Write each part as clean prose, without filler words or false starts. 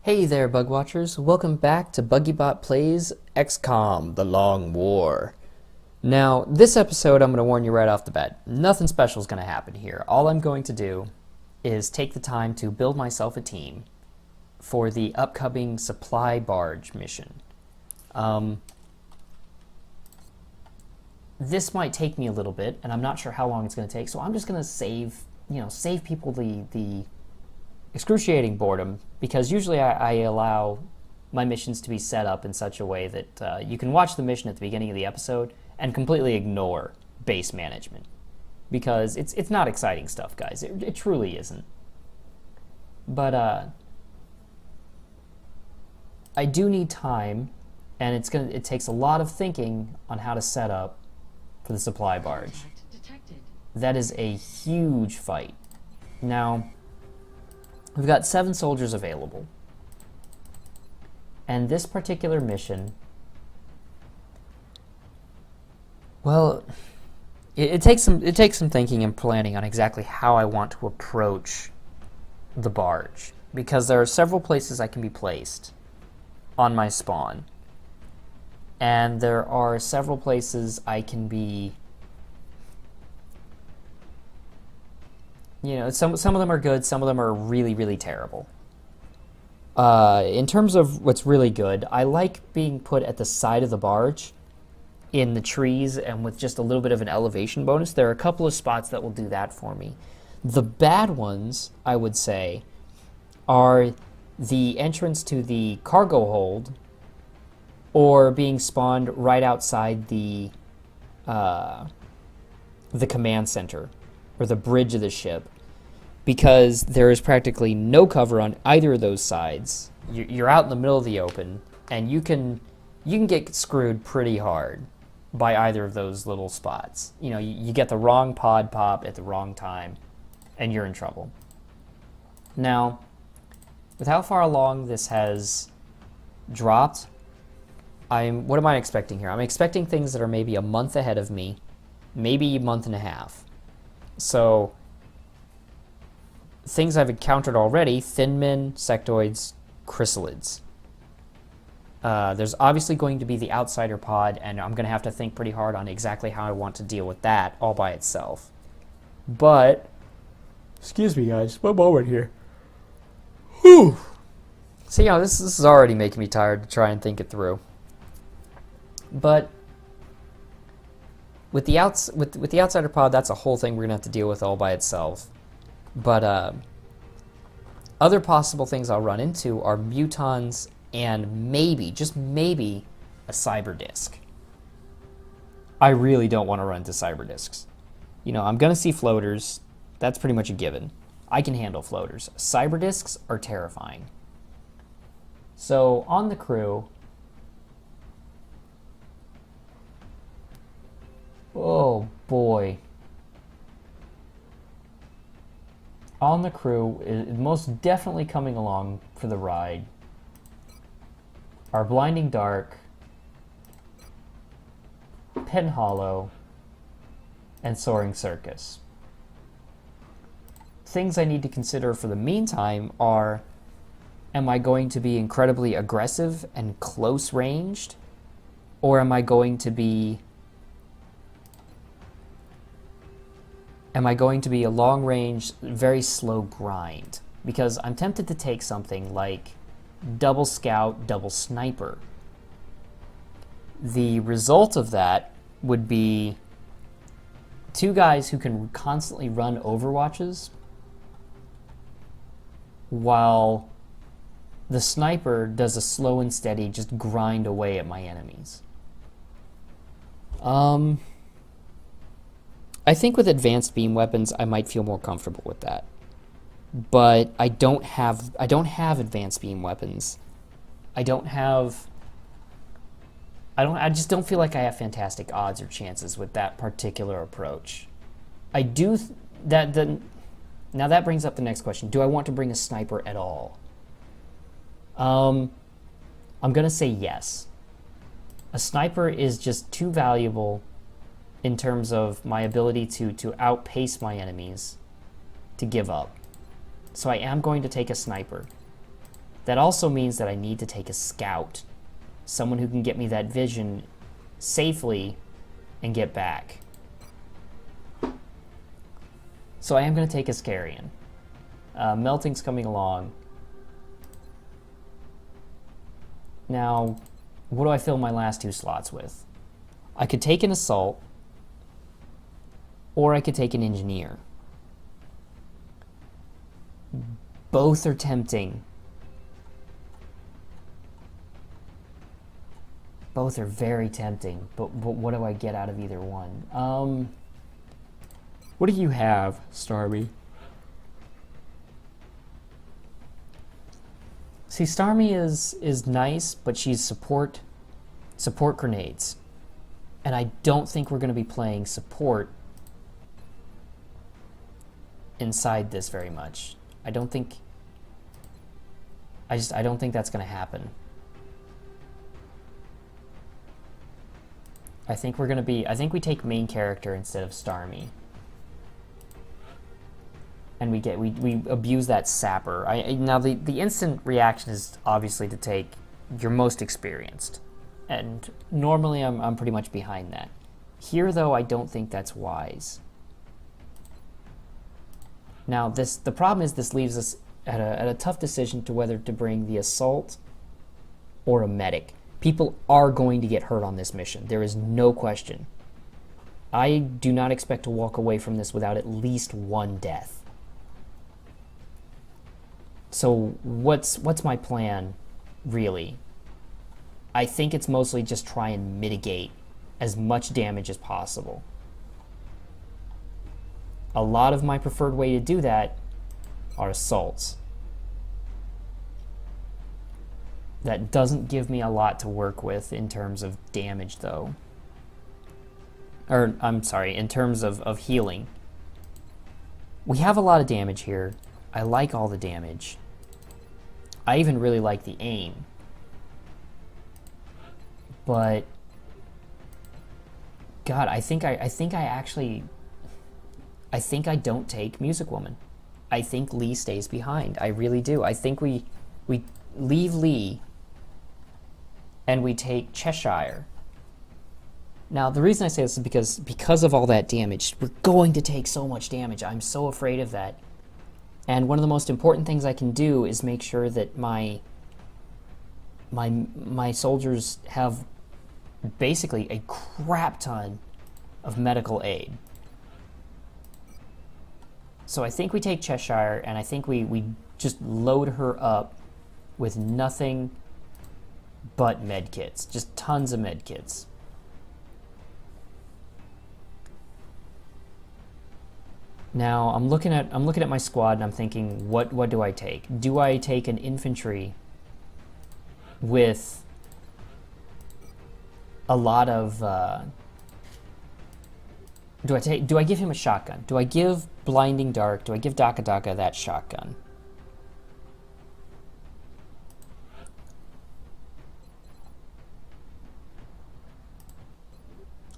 Hey there, Bug Watchers. Welcome back to BuggyBot Plays XCOM, The Long War. Now, this episode, I'm going to warn you right off the bat. Nothing special is going to happen here. All I'm going to do is take the time to build myself a team for the upcoming supply barge mission. This might take me a little bit, and I'm not sure how long it's going to take, so I'm just going to save people the excruciating boredom, because usually I allow my missions to be set up in such a way that you can watch the mission at the beginning of the episode and completely ignore base management, because it's not exciting stuff, guys. It truly isn't. But I do need time, and it takes a lot of thinking on how to set up for the supply barge. That is a huge fight. Now, we've got 7 soldiers available. And this particular mission, well, it takes some thinking and planning on exactly how I want to approach the barge, because there are several places I can be placed on my spawn. And there are several places I can be, some of them are good, some of them are really, really terrible. In terms of what's really good, I like being put at the side of the barge in the trees and with just a little bit of an elevation bonus. There are a couple of spots that will do that for me. The bad ones, I would say, are the entrance to the cargo hold or being spawned right outside the command center or the bridge of the ship, because there is practically no cover on either of those sides. You're out in the middle of the open, and you can get screwed pretty hard by either of those little spots. You get the wrong pod pop at the wrong time, and you're in trouble. Now, with how far along this has dropped, what am I expecting here? I'm expecting things that are maybe a month ahead of me, maybe a month and a half. So, things I've encountered already: thin men, sectoids, chrysalids. There's obviously going to be the outsider pod, and I'm going to have to think pretty hard on exactly how I want to deal with that all by itself. But, excuse me guys, one moment here. Whew. See, this is already making me tired to try and think it through. But with the outsider pod, that's a whole thing we're going to have to deal with all by itself. But other possible things I'll run into are mutons and maybe, just maybe, a cyber disk. I really don't want to run into cyber disks. I'm going to see floaters. That's pretty much a given. I can handle floaters. Cyber disks are terrifying. So, on the crew, oh boy. On the crew, is most definitely coming along for the ride are Blinding Dark, Pen Hollow, and Soaring Circus. Things I need to consider for the meantime are, am I going to be incredibly aggressive and close ranged? Or am I going to be a long-range, very slow grind? Because I'm tempted to take something like double scout, double sniper. The result of that would be 2 guys who can constantly run overwatches, while the sniper does a slow and steady just grind away at my enemies. I think with advanced beam weapons, I might feel more comfortable with that. But I don't have advanced beam weapons. I just don't feel like I have fantastic odds or chances with that particular approach. Now that brings up the next question. Do I want to bring a sniper at all? I'm going to say yes. A sniper is just too valuable in terms of my ability to outpace my enemies to give up. So I am going to take a sniper. That also means that I need to take a scout, someone who can get me that vision safely and get back. So I am going to take a Scarian. Melting's coming along. Now, what do I fill my last 2 slots with? I could take an Assault, or I could take an Engineer. Both are tempting. Both are very tempting, but what do I get out of either one? What do you have, Starmie? See, Starmie is nice, but she's support grenades. And I don't think we're going to be playing support inside this very much. I don't think that's going to happen. I think we take main character instead of Starmie. And we abuse that sapper. Now the instant reaction is obviously to take your most experienced. And normally I'm pretty much behind that. Here though, I don't think that's wise. Now the problem is this leaves us at a tough decision to whether to bring the Assault or a medic. People are going to get hurt on this mission. There is no question. I do not expect to walk away from this without at least 1 death. So what's my plan, really? I think it's mostly just try and mitigate as much damage as possible. A lot of my preferred way to do that are assaults. That doesn't give me a lot to work with in terms of damage, though. Or, I'm sorry, in terms of healing. We have a lot of damage here. I like all the damage. I even really like the aim. But God, I think I don't take Music Woman. I think Lee stays behind. I really do. I think we leave Lee and we take Cheshire. Now, the reason I say this is because of all that damage, we're going to take so much damage. I'm so afraid of that. And one of the most important things I can do is make sure that my soldiers have basically a crap ton of medical aid. So I think we take Cheshire, and I think we just load her up with nothing but medkits, just tons of medkits. Now I'm looking at my squad and I'm thinking, what do I take? Do I take an infantry with a lot of do I give him a shotgun? Do I give Blinding Dark? Do I give Daka Daka that shotgun?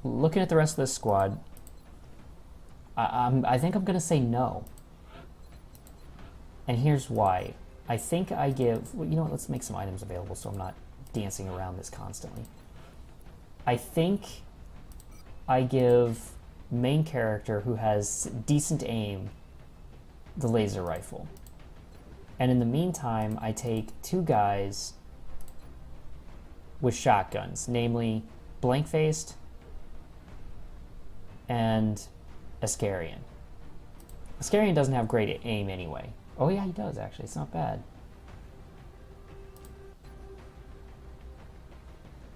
Looking at the rest of this squad, I think I'm going to say no. And here's why. I think I give... Well, you know what? Let's make some items available so I'm not dancing around this constantly. I think I give main character who has decent aim the laser rifle. And in the meantime, I take 2 guys with shotguns, namely Blank-Faced and Ascarian. Ascarian doesn't have great aim anyway. Oh yeah, he does actually. It's not bad.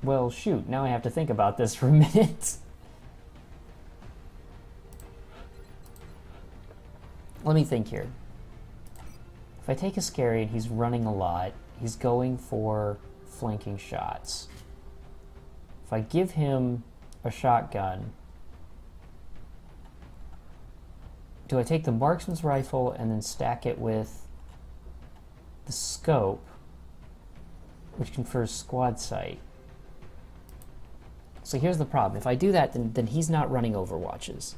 Well, shoot. Now I have to think about this for a minute. Let me think here. If I take Ascarian, he's running a lot. He's going for flanking shots. If I give him a shotgun, do I take the marksman's rifle and then stack it with the scope, which confers squad sight? So here's the problem. If I do that, then he's not running overwatches.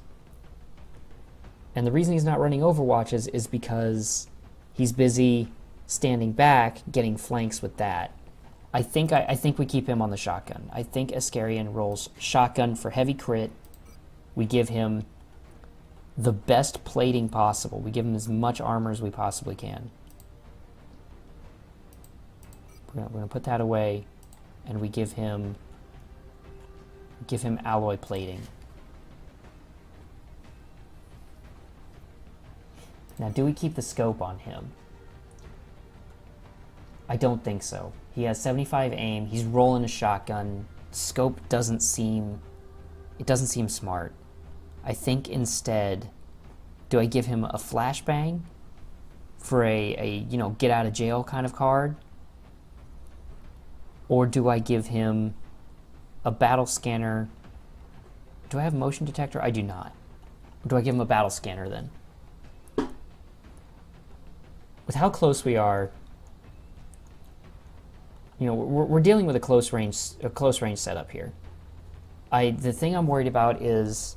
And the reason he's not running overwatches is because he's busy standing back, getting flanks with that. I think we keep him on the shotgun. I think Ascarian rolls shotgun for heavy crit. We give him the best plating possible. We give him as much armor as we possibly can. We're gonna put that away, and we give him alloy plating. Now, do we keep the scope on him? I don't think so. He has 75 aim. He's rolling a shotgun. Scope doesn't seem smart. I think instead, do I give him a flashbang for a get out of jail kind of card? Or do I give him a battle scanner? Do I have motion detector? I do not. Or do I give him a battle scanner then? With how close we are, we're dealing with a close range setup here. The thing I'm worried about is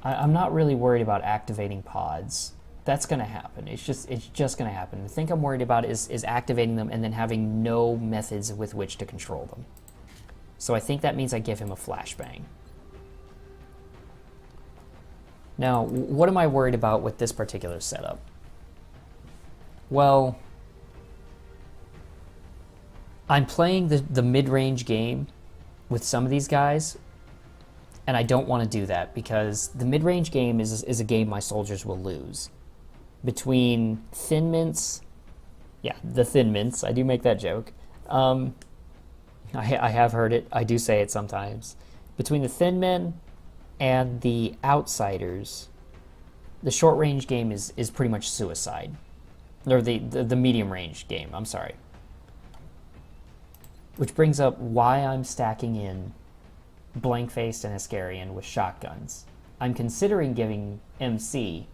I'm not really worried about activating pods. That's going to happen. It's just going to happen. The thing I'm worried about is activating them and then having no methods with which to control them. So I think that means I give him a flashbang. Now, what am I worried about with this particular setup? Well, I'm playing the mid-range game with some of these guys, and I don't want to do that because the mid-range game is a game my soldiers will lose. Between thin mints, the thin mints, I do make that joke. I have heard it, I do say it sometimes. Between the thin men and the outsiders, the short range game is pretty much suicide. Or the medium range game, I'm sorry. Which brings up why I'm stacking in Blank-Faced and Ascarian with shotguns. I'm considering giving MC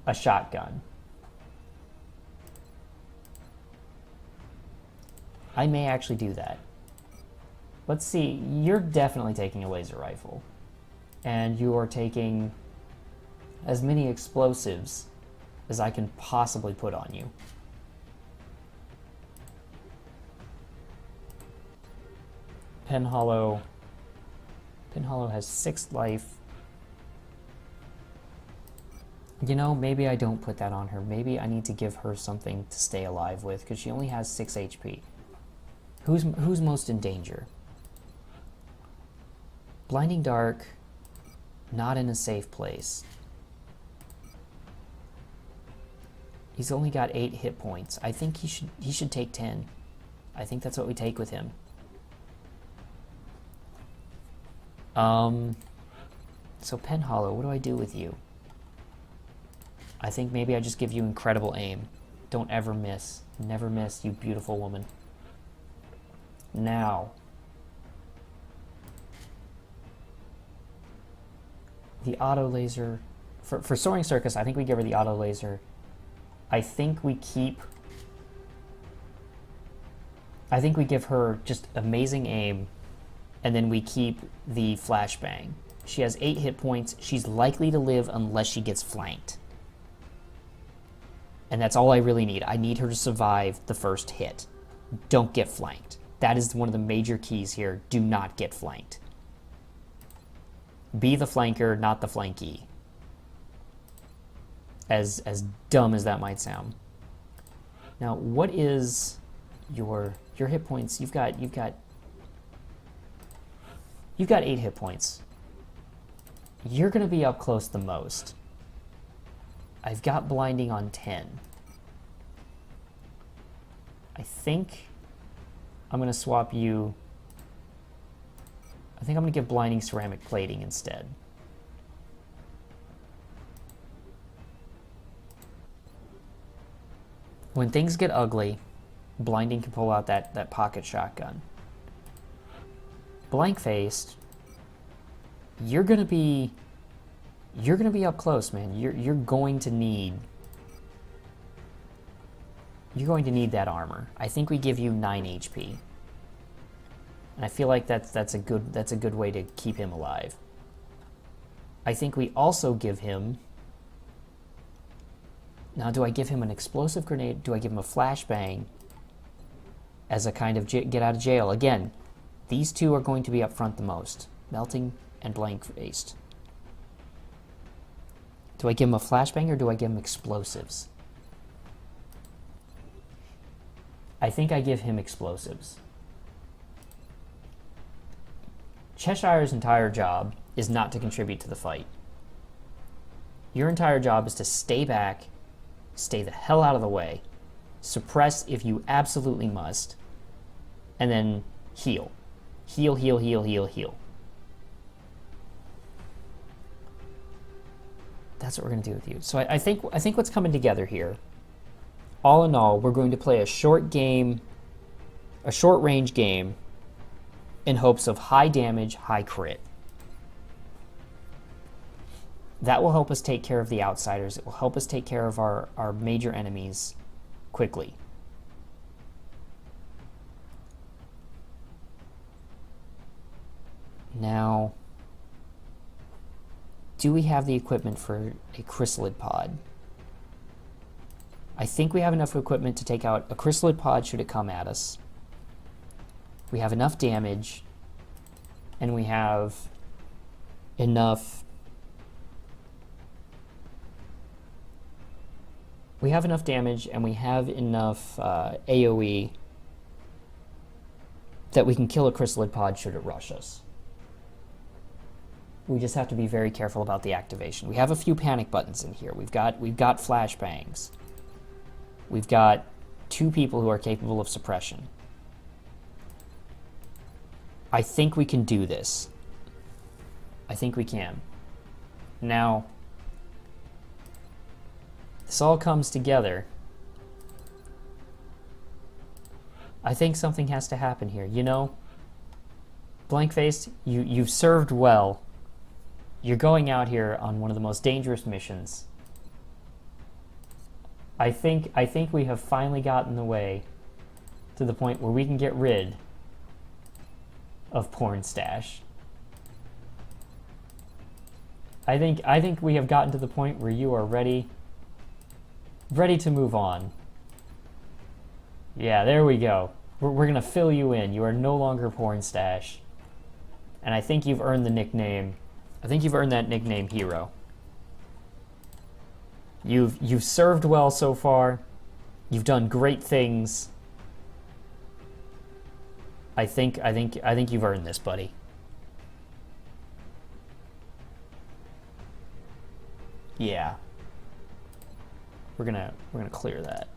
a shotgun. I may actually do that. Let's see, you're definitely taking a laser rifle. And you are taking as many explosives as I can possibly put on you. Penhollow has 6 life. Maybe I don't put that on her. Maybe I need to give her something to stay alive with, because she only has 6 HP. Who's most in danger? Blinding Dark, not in a safe place. He's only got 8 hit points. I think he should take 10. I think that's what we take with him. So Penhollow, what do I do with you? I think maybe I just give you incredible aim. Don't ever miss. Never miss, you beautiful woman. Now, the auto laser. For Soaring Circus, I think we give her the auto laser. I think we give her just amazing aim, and then we keep the flashbang. She has 8 hit points. She's likely to live unless she gets flanked. And that's all I really need. I need her to survive the first hit. Don't get flanked. That is one of the major keys here. Do not get flanked. Be the flanker, not the flankee. As dumb as that might sound. Now, what is your hit points? You've got 8 hit points. You're going to be up close the most. I've got blinding on 10. I think I'm going to swap you. I think I'm going to give blinding ceramic plating instead. When things get ugly, blinding can pull out that pocket shotgun. Blank-Faced, you're gonna be up close, man. You're going to need that armor. I think we give you 9 HP. And I feel like that's a good way to keep him alive. I think we also give him Now, do I give him an explosive grenade? Do I give him a flashbang as a kind of get out of jail? Again, these two are going to be up front the most. Melting and blank-faced. Do I give him a flashbang or do I give him explosives? I think I give him explosives. Cheshire's entire job is not to contribute to the fight. Your entire job is to stay back, stay the hell out of the way, suppress if you absolutely must, and then heal. Heal, heal, heal, heal, heal. That's what we're going to do with you. So I think what's coming together here, all in all, we're going to play a short game, a short range game, in hopes of high damage, high crit. That will help us take care of the outsiders. It will help us take care of our major enemies quickly. Now, do we have the equipment for a chrysalid pod? I think we have enough equipment to take out a chrysalid pod should it come at us. We have enough damage, and we have enough... We have enough damage, and we have enough AoE that we can kill a chrysalid pod should it rush us. We just have to be very careful about the activation. We have a few panic buttons in here. We've got flashbangs. We've got 2 people who are capable of suppression. I think we can do this. I think we can. Now, this all comes together. I think something has to happen here. You know, Blank-faced, you've served well. You're going out here on one of the most dangerous missions. I think we have finally gotten the way to the point where we can get rid of Porn Stash. I think we have gotten to the point where you are ready to move on. Yeah, there we go. We're gonna fill you in. You are no longer Porn Stash. And I think you've earned the nickname. I think you've earned that nickname, Hero. You've served well so far. You've done great things. I think you've earned this, buddy. Yeah. We're gonna clear that.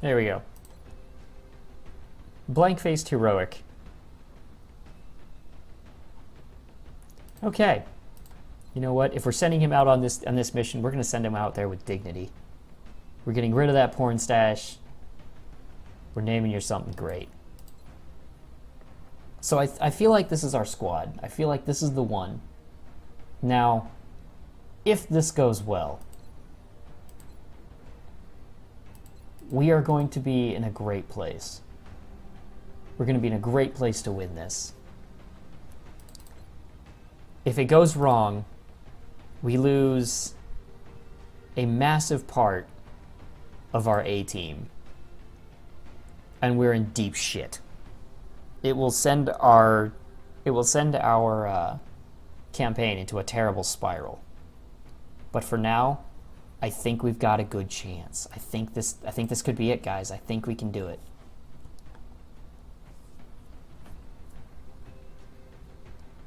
There we go. Blank-faced heroic. Okay. You know what? If we're sending him out on this mission, we're going to send him out there with dignity. We're getting rid of that Porn Stash. We're naming you something great. So I feel like this is our squad. I feel like this is the one. Now, if this goes well, we are going to be in a great place. We're going to be in a great place to win this. If it goes wrong, we lose a massive part of our A-team. And we're in deep shit. It will send our campaign into a terrible spiral. But for now, I think we've got a good chance. I think this could be it, guys. I think we can do it.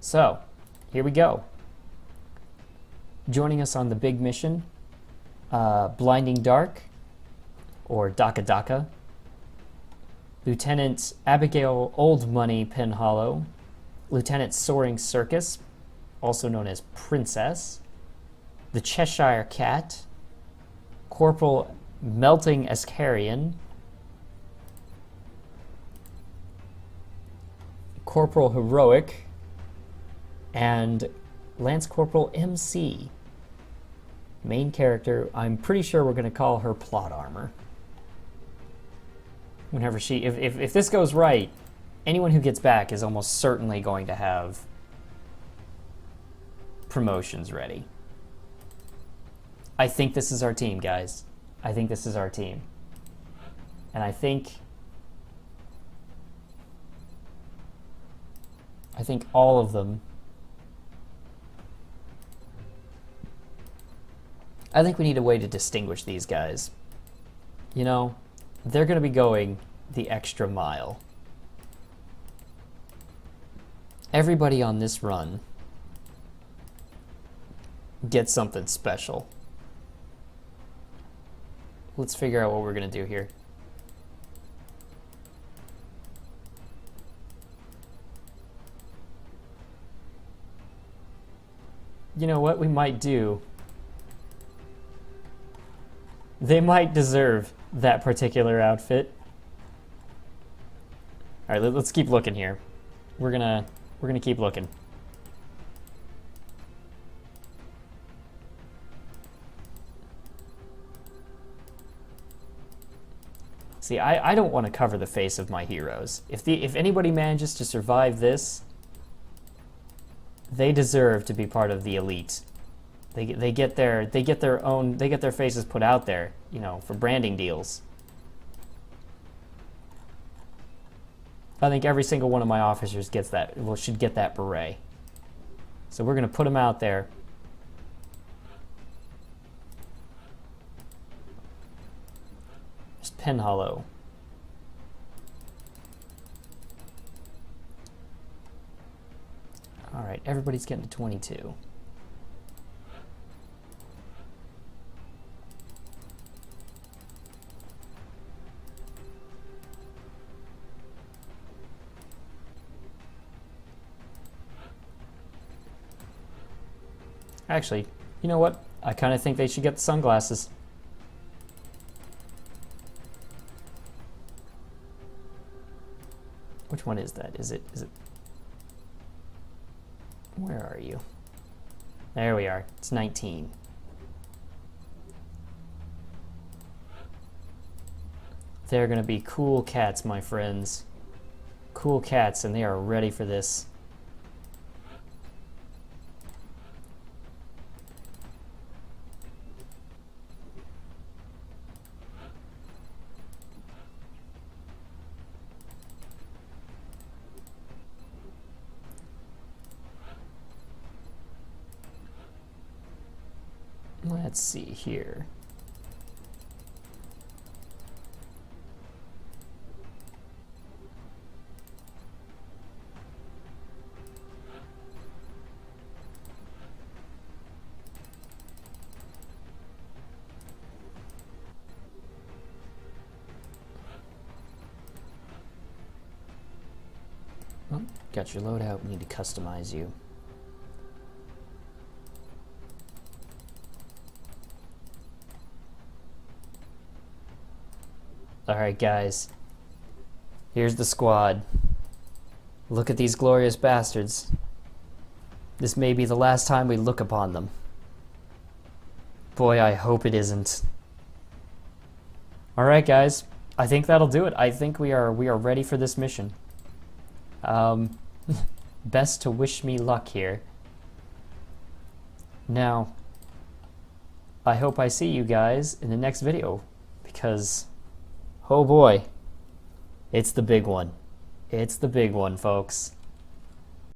So, here we go. Joining us on the big mission, Blinding Dark, or Daka Daka, Lieutenant Abigail Old Money Penhollow, Lieutenant Soaring Circus, also known as Princess, the Cheshire Cat, Corporal Melting Ascarian, Corporal Heroic, and Lance Corporal MC. Main character, I'm pretty sure we're going to call her Plot Armor. Whenever she, if this goes right, anyone who gets back is almost certainly going to have promotions ready. I think this is our team, guys. I think this is our team. And I think all of them, I think we need a way to distinguish these guys. You know, they're going to be going the extra mile. Everybody on this run gets something special. Let's figure out what we're going to do here. You know what we might do? They might deserve that particular outfit. All right, let's keep looking here. We're gonna keep looking. See, I don't want to cover the face of my heroes. If anybody manages to survive this, they deserve to be part of the elite. They get their faces put out there, you know, for branding deals. I think every single one of my officers gets that, well, should get that beret. So we're going to put them out there. There's Pen Hollow. All right, everybody's getting to 22. Actually, you know what? I kind of think they should get the sunglasses. Which one is that? Is it? Where are you? There we are. It's 19. They're gonna be cool cats, my friends. Cool cats, and they are ready for this. Let's see here. Oh, got your loadout. We need to customize you. Alright guys, here's the squad. Look at these glorious bastards. This may be the last time we look upon them. Boy, I hope it isn't. Alright guys, I think that'll do it. I think we are ready for this mission. Best to wish me luck here. Now, I hope I see you guys in the next video, because oh boy, it's the big one. It's the big one, folks.